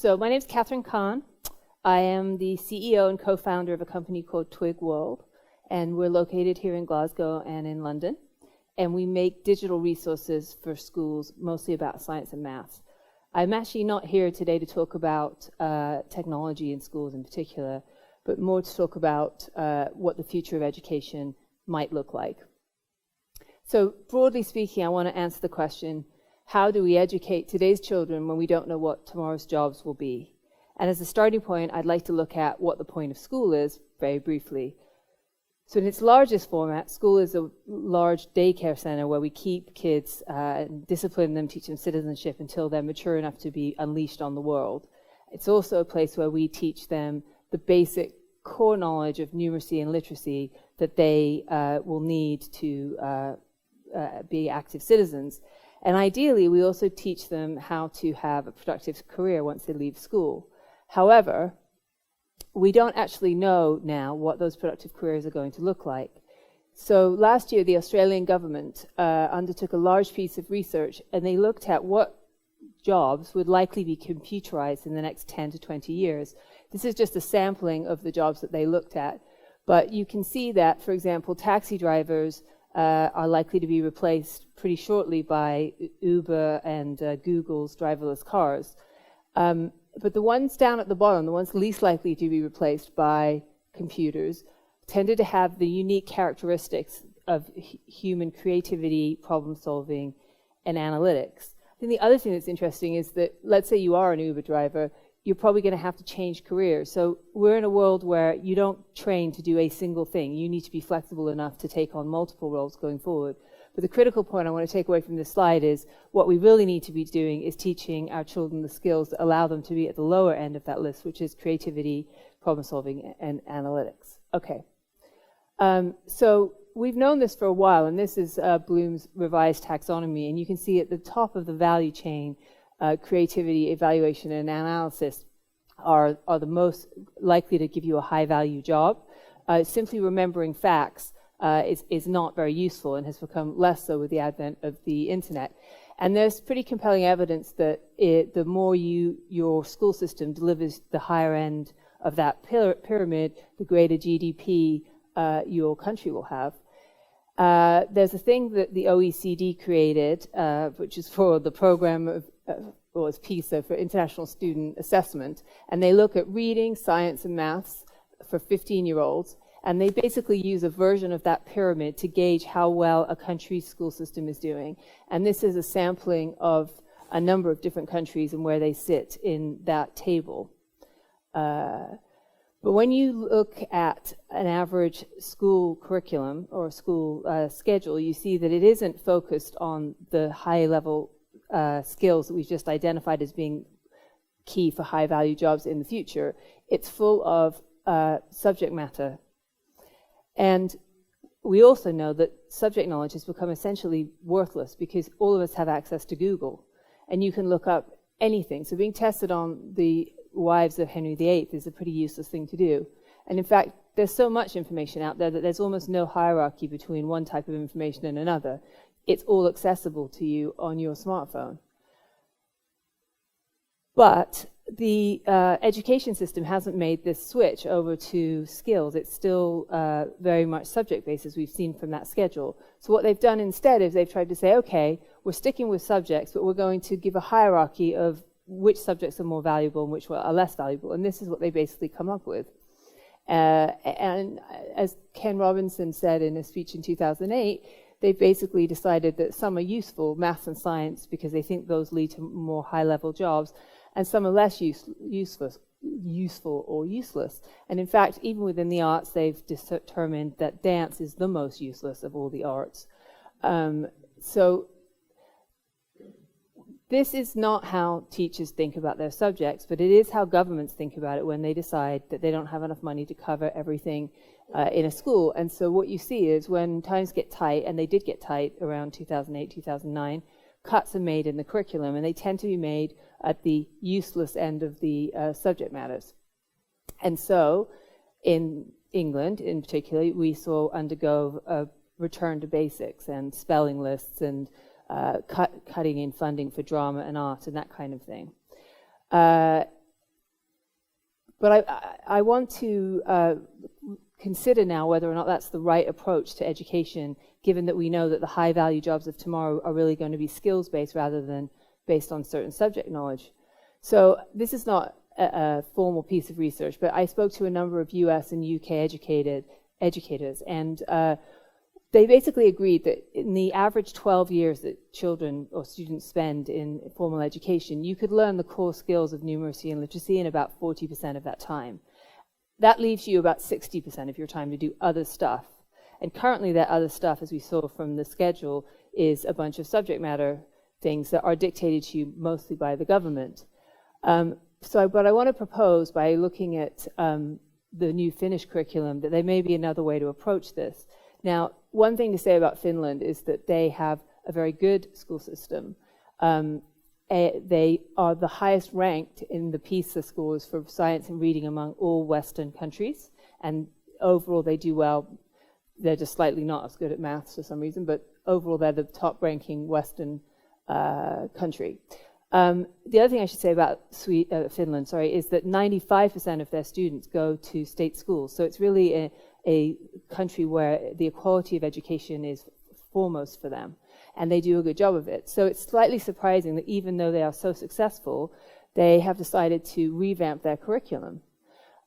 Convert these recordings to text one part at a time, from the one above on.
So my name is Cahn. I am the CEO and co-founder of a company called Twig World, and we're located here in Glasgow and in London. And we make digital resources for schools, mostly about science and maths. I'm actually not here today to talk about technology in schools in particular, but more to talk about what the future of education might look like. So broadly speaking, I want to answer the question, how do we educate today's children when we don't know what tomorrow's jobs will be? And as a starting point, I'd like to look at what the point of school is, very briefly. So in its largest format, school is a large daycare center where we keep kids and discipline them, teach them citizenship until they're mature enough to be unleashed on the world. It's also a place where we teach them the basic core knowledge of numeracy and literacy that they will need to be active citizens. And ideally, we also teach them how to have a productive career once they leave school. However, we don't actually know now what those productive careers are going to look like. So last year, the Australian government undertook a large piece of research, and they looked at what jobs would likely be computerized in the next 10 to 20 years. This is just a sampling of the jobs that they looked at. But you can see that, for example, taxi drivers are likely to be replaced pretty shortly by Uber and Google's driverless cars. But the ones down at the bottom, the ones least likely to be replaced by computers, tended to have the unique characteristics of human creativity, problem solving, and analytics. I think the other thing that's interesting is that, let's say you are an Uber driver, you're probably going to have to change careers. So we're in a world where you don't train to do a single thing. You need to be flexible enough to take on multiple roles going forward. But the critical point I want to take away from this slide is what we really need to be doing is teaching our children the skills that allow them to be at the lower end of that list, which is creativity, problem solving, and analytics. Okay. So we've known this for a while, and this is Bloom's revised taxonomy, and you can see at the top of the value chain, creativity, evaluation, and analysis are the most likely to give you a high-value job. Simply remembering facts is not very useful and has become less so with the advent of the internet. And there's pretty compelling evidence that the more your school system delivers the higher end of that pyramid, the greater GDP your country will have. There's a thing that the OECD created, which is for the program of, well, it's PISA, for International Student Assessment, and they look at reading, science, and maths for 15-year-olds, and they basically use a version of that pyramid to gauge how well a country's school system is doing. And this is a sampling of a number of different countries and where they sit in that table. But when you look at an average school curriculum or school schedule, you see that it isn't focused on the high-level skills that we've just identified as being key for high-value jobs in the future. It's full of subject matter. And we also know that subject knowledge has become essentially worthless because all of us have access to Google, and you can look up anything. So being tested on the wives of Henry VIII is a pretty useless thing to do. And in fact, there's so much information out there that there's almost no hierarchy between one type of information and another. It's all accessible to you on your smartphone. But the education system hasn't made this switch over to skills. It's still very much subject-based, as we've seen from that schedule. So what they've done instead is they've tried to say, okay, we're sticking with subjects, but we're going to give a hierarchy of which subjects are more valuable and which are less valuable. And this is what they basically come up with. And as Ken Robinson said in a speech in 2008, they've basically decided that some are useful, maths and science, because they think those lead to more high-level jobs, and some are less useful or useless. And in fact, even within the arts, they've determined that dance is the most useless of all the arts. So this is not how teachers think about their subjects, but it is how governments think about it when they decide that they don't have enough money to cover everything in a school. And so what you see is when times get tight, and they did get tight around 2008, 2009, cuts are made in the curriculum, and they tend to be made at the useless end of the subject matters. And so in England, in particular, we saw undergo a return to basics and spelling lists and cutting in funding for drama and art and that kind of thing. But I want to consider now whether or not that's the right approach to education, given that we know that the high-value jobs of tomorrow are really going to be skills-based rather than based on certain subject knowledge. So this is not a formal piece of research, but I spoke to a number of US and UK educators, and they basically agreed that in the average 12 years that children or students spend in formal education, you could learn the core skills of numeracy and literacy in about 40% of that time. That leaves you about 60% of your time to do other stuff. And currently that other stuff, as we saw from the schedule, is a bunch of subject matter things that are dictated to you mostly by the government. But I want to propose, by looking at the new Finnish curriculum, that there may be another way to approach this. Now, one thing to say about Finland is that they have a very good school system. They are the highest ranked in the PISA scores for science and reading among all Western countries, and overall they do well. They're just slightly not as good at maths for some reason, but overall they're the top ranking Western country. The other thing I should say about Finland, is that 95% of their students go to state schools. So it's really a country where the equality of education is foremost for them, and they do a good job of it. So it's slightly surprising that even though they are so successful, they have decided to revamp their curriculum.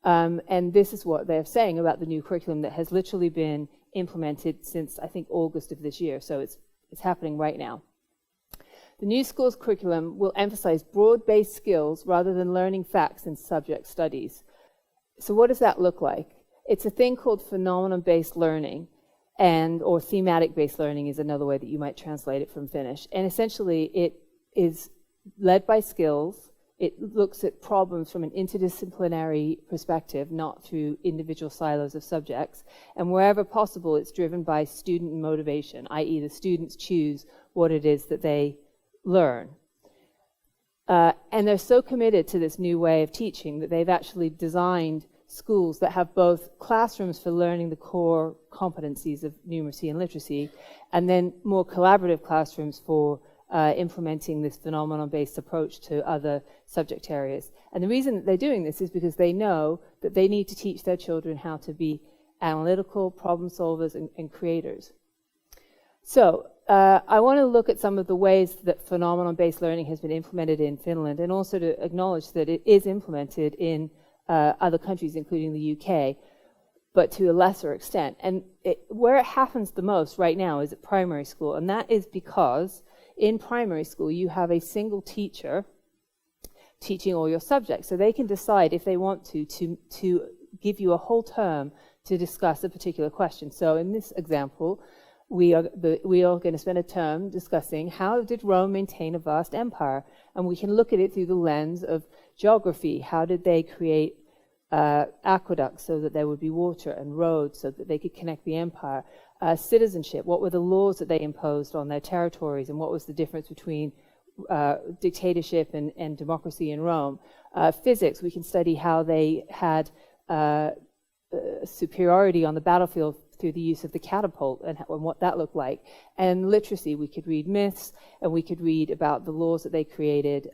And this is what they're saying about the new curriculum that has literally been implemented since, I think, August of this year. So it's happening right now. The new school's curriculum will emphasize broad-based skills rather than learning facts in subject studies. So what does that look like? It's a thing called phenomenon-based learning, or thematic-based learning is another way that you might translate it from Finnish. And essentially, it is led by skills. It looks at problems from an interdisciplinary perspective, not through individual silos of subjects. And wherever possible, it's driven by student motivation, i.e. the students choose what it is that they learn. And they're so committed to this new way of teaching that they've actually designed schools that have both classrooms for learning the core competencies of numeracy and literacy, and then more collaborative classrooms for implementing this phenomenon-based approach to other subject areas. And the reason that they're doing this is because they know that they need to teach their children how to be analytical, problem solvers, and creators. So I want to look at some of the ways that phenomenon-based learning has been implemented in Finland, and also to acknowledge that it is implemented in other countries, including the UK, but to a lesser extent. And where it happens the most right now is at primary school, and that is because in primary school you have a single teacher teaching all your subjects, so they can decide if they want to give you a whole term to discuss a particular question. So in this example, we are going to spend a term discussing how did Rome maintain a vast empire, and we can look at it through the lens of geography. How did they create aqueducts so that there would be water, and roads so that they could connect the empire? Citizenship, what were the laws that they imposed on their territories, and what was the difference between dictatorship and democracy in Rome? Physics, we can study how they had superiority on the battlefield through the use of the catapult and what that looked like. And literacy, we could read myths, and we could read about the laws that they created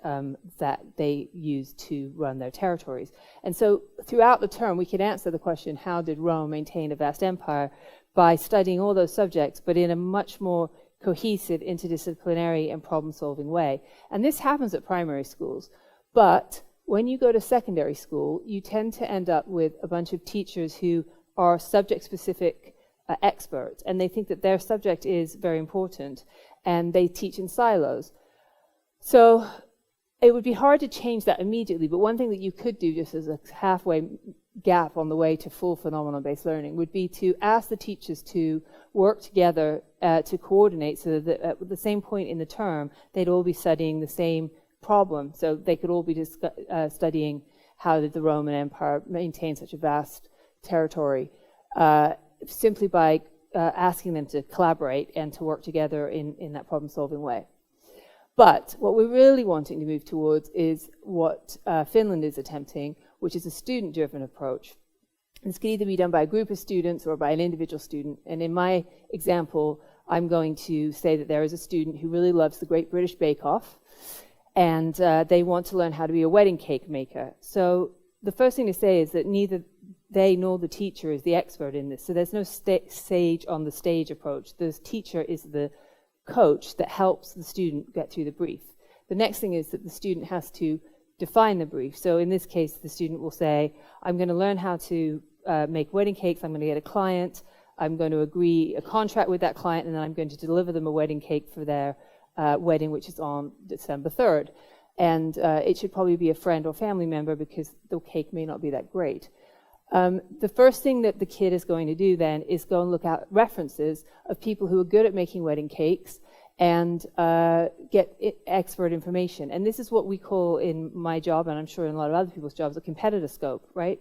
that they used to run their territories. And so throughout the term, we could answer the question, how did Rome maintain a vast empire, by studying all those subjects, but in a much more cohesive, interdisciplinary, and problem-solving way. And this happens at primary schools. But when you go to secondary school, you tend to end up with a bunch of teachers who are subject-specific experts, and they think that their subject is very important, and they teach in silos. So it would be hard to change that immediately, but one thing that you could do just as a halfway gap on the way to full phenomenon-based learning would be to ask the teachers to work together to coordinate, so that at the same point in the term, they'd all be studying the same problem. So they could all be studying how did the Roman Empire maintain such a vast territory, simply by asking them to collaborate and to work together in that problem-solving way. But what we're really wanting to move towards is what Finland is attempting, which is a student-driven approach. This can either be done by a group of students or by an individual student. And in my example, I'm going to say that there is a student who really loves the Great British Bake Off, and they want to learn how to be a wedding cake maker. So the first thing to say is that neither they nor the teacher is the expert in this. So there's no sage on the stage approach. The teacher is the coach that helps the student get through the brief. The next thing is that the student has to define the brief. So in this case, the student will say, I'm going to learn how to make wedding cakes, I'm going to get a client, I'm going to agree a contract with that client, and then I'm going to deliver them a wedding cake for their wedding, which is on December 3rd. And it should probably be a friend or family member because the cake may not be that great. The first thing that the kid is going to do then is go and look at references of people who are good at making wedding cakes and get expert information. And this is what we call in my job, and I'm sure in a lot of other people's jobs, a competitor scope, right?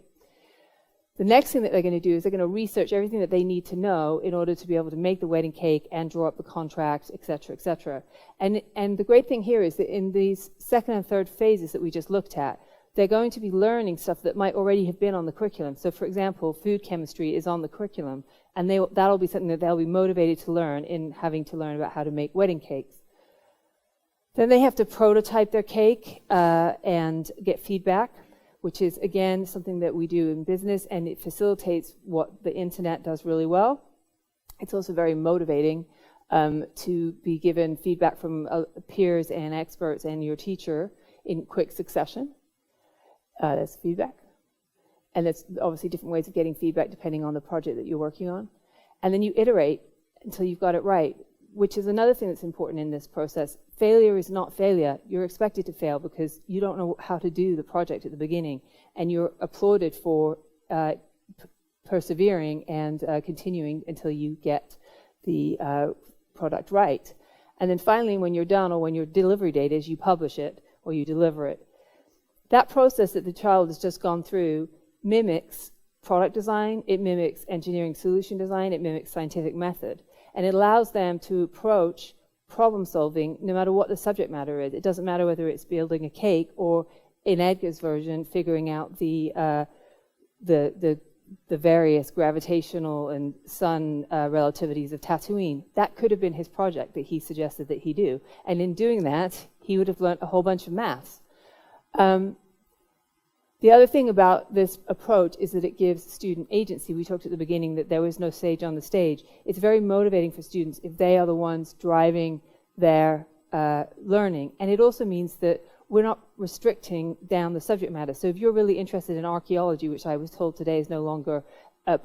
The next thing that they're going to do is they're going to research everything that they need to know in order to be able to make the wedding cake and draw up the contract, et cetera, et cetera. And the great thing here is that in these second and third phases that we just looked at, they're going to be learning stuff that might already have been on the curriculum. So for example, food chemistry is on the curriculum, and that'll be something that they'll be motivated to learn in having to learn about how to make wedding cakes. Then they have to prototype their cake and get feedback, which is, again, something that we do in business, and it facilitates what the internet does really well. It's also very motivating to be given feedback from peers and experts and your teacher in quick succession. That's feedback. And there's obviously different ways of getting feedback depending on the project that you're working on. And then you iterate until you've got it right, which is another thing that's important in this process. Failure is not failure. You're expected to fail because you don't know how to do the project at the beginning, and you're applauded for persevering and continuing until you get the product right. And then finally, when you're done, or when your delivery date is, you publish it or you deliver it. That process that the child has just gone through mimics product design, it mimics engineering solution design, it mimics scientific method, and it allows them to approach problem solving no matter what the subject matter is. It doesn't matter whether it's building a cake or, in Edgar's version, figuring out the various gravitational and sun relativities of Tatooine. That could have been his project that he suggested that he do, and in doing that he would have learned a whole bunch of maths. The other thing about this approach is that it gives student agency. We talked at the beginning that there was no sage on the stage. It's very motivating for students if they are the ones driving their learning. And it also means that we're not restricting down the subject matter. So if you're really interested in archaeology, which I was told today is no longer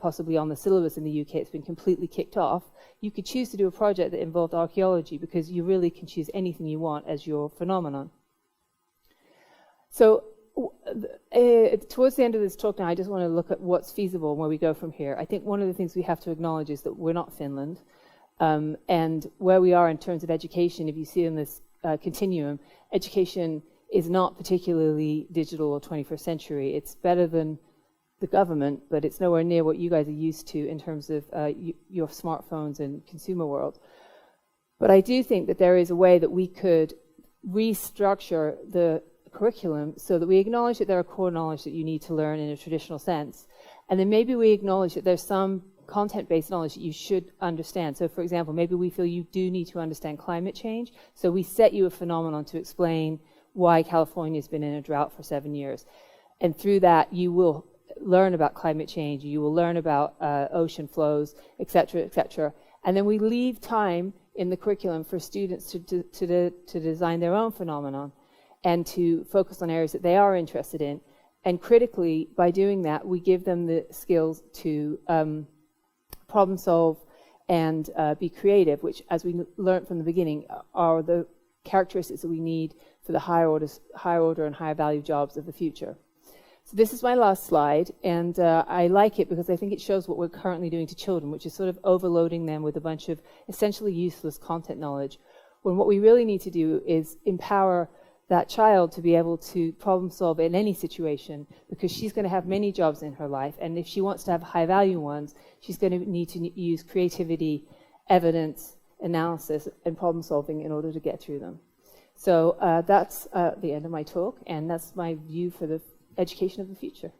possibly on the syllabus in the UK, it's been completely kicked off, you could choose to do a project that involved archaeology because you really can choose anything you want as your phenomenon. So towards the end of this talk now, I just want to look at what's feasible and where we go from here. I think one of the things we have to acknowledge is that we're not Finland, and where we are in terms of education, if you see in this continuum, education is not particularly digital or 21st century. It's better than the government, but it's nowhere near what you guys are used to in terms of your smartphones and consumer world. But I do think that there is a way that we could restructure the curriculum so that we acknowledge that there are core knowledge that you need to learn in a traditional sense, and then maybe we acknowledge that there's some content-based knowledge that you should understand. So for example, maybe we feel you do need to understand climate change, so we set you a phenomenon to explain why California has been in a drought for 7 years, and through that you will learn about climate change, you will learn about ocean flows, etc., etc. And then we leave time in the curriculum for students to design their own phenomenon and to focus on areas that they are interested in. And critically, by doing that, we give them the skills to problem solve and be creative, which, as we learned from the beginning, are the characteristics that we need for the higher order and higher value jobs of the future. So this is my last slide, and I like it because I think it shows what we're currently doing to children, which is sort of overloading them with a bunch of essentially useless content knowledge, when what we really need to do is empower that child to be able to problem solve in any situation, because she's going to have many jobs in her life, and if she wants to have high value ones, she's going to need to use creativity, evidence, analysis, and problem solving in order to get through them. So that's the end of my talk, and that's my view for the education of the future.